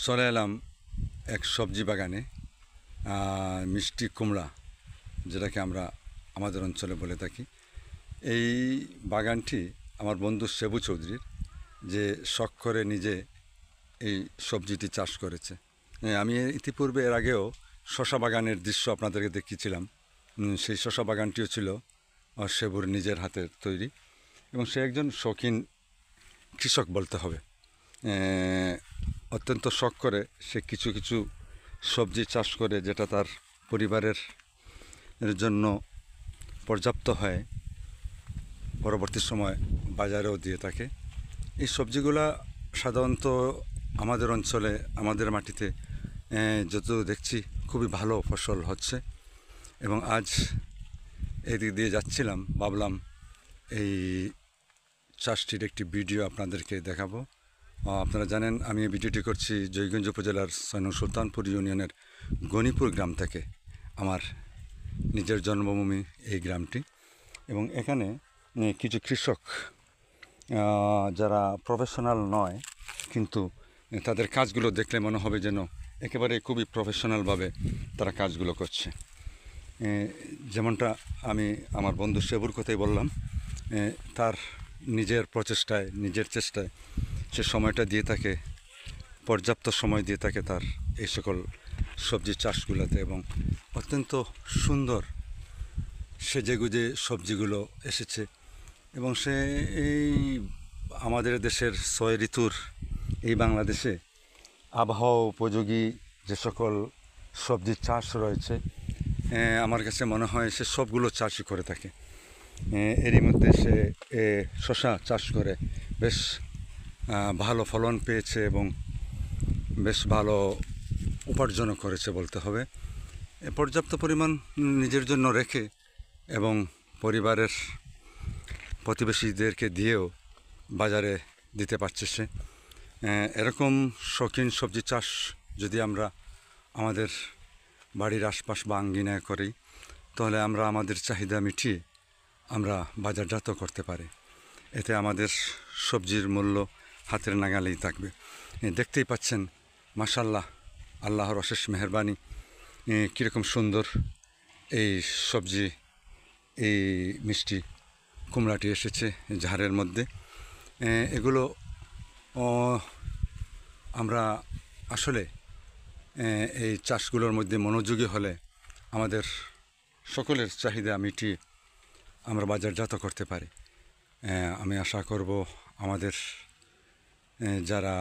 চলে এলাম এক সবজি বাগানে। মিষ্টি কুমড়া, যেটাকে আমরা আমাদের অঞ্চলে বলে থাকি। এই বাগানটি আমার বন্ধু সেবু চৌধুরীর, যে শখ করে নিজে এই সবজিটি চাষ করেছে। আমি ইতিপূর্বে এর আগেও শশা বাগানের দৃশ্য আপনাদেরকে দেখিয়েছিলাম। সেই শশা বাগানটিও ছিল সেবুর নিজের হাতের তৈরি, এবং সে একজন শৌখিন কৃষক বলতে হবে। অত্যন্ত শখ করে সে কিছু কিছু সবজি চাষ করে, যেটা তার পরিবারের জন্য পর্যাপ্ত হয়, পরবর্তী সময় বাজারেও দিয়ে থাকে। এই সবজিগুলা সাধারণত আমাদের অঞ্চলে, আমাদের মাটিতে যত দেখছি খুবই ভালো ফসল হচ্ছে। এবং আজ এদিক দিয়ে যাচ্ছিলাম, ভাবলাম এই চাষটির একটি ভিডিও আপনাদেরকে দেখাবো। আপনারা জানেন আমি এই ভিডিওটি করছি জয়গঞ্জ উপজেলার ৬ নং সুলতানপুর ইউনিয়নের গণিপুর গ্রাম থেকে। আমার নিজের জন্মভূমি এই গ্রামটি, এবং এখানে কিছু কৃষক যারা প্রফেশনাল নয়, কিন্তু তাদের কাজগুলো দেখলে মনে হবে যেন একেবারে খুবই প্রফেশনালভাবে তারা কাজগুলো করছে। যেমনটা আমি আমার বন্ধু সেবুর কথাই বললাম, তার নিজের প্রচেষ্টায়, নিজের চেষ্টায় সে সময়টা দিয়ে থাকে, পর্যাপ্ত সময় দিয়ে থাকে তার এই সকল সবজি চাষগুলোতে, এবং অত্যন্ত সুন্দর সেজেগুজে সবজিগুলো এসেছে। এবং সে এই আমাদের দেশের ৬ ঋতুর এই বাংলাদেশে আবহাওয়া উপযোগী যে সকল সবজি চাষ রয়েছে, আমার কাছে মনে হয় সে সবগুলো চাষই করে থাকে। এরই মধ্যে সে শশা চাষ করে বেশ ভালো ফলন পেয়েছে, এবং বেশ ভালো উপার্জনও করেছে বলতে হবে। পর্যাপ্ত পরিমাণ নিজের জন্য রেখে এবং পরিবারের প্রতিবেশীদেরকে দিয়েও বাজারে দিতে পারছে সে। এরকম শৌখিন সবজি চাষ যদি আমরা আমাদের বাড়ির আশপাশ বা আঙ্গিনায় করি, তাহলে আমরা আমাদের চাহিদা মিটিয়ে আমরা বাজারজাত করতে পারি। এতে আমাদের সবজির মূল্য হাতের নাগালেই থাকবে। দেখতেই পাচ্ছেন, মাশাআল্লাহ, আল্লাহর অশেষ মেহেরবানি, কীরকম সুন্দর এই সবজি, এই মিষ্টি কুমড়াটি এসেছে ঝাড়ের মধ্যে। এগুলো আমরা আসলে এই চাষগুলোর মধ্যে মনোযোগী হলে আমাদের সকলের চাহিদা মিটিয়ে আমরা বাজারজাত করতে পারি। আমি আশা করব আমাদের যারা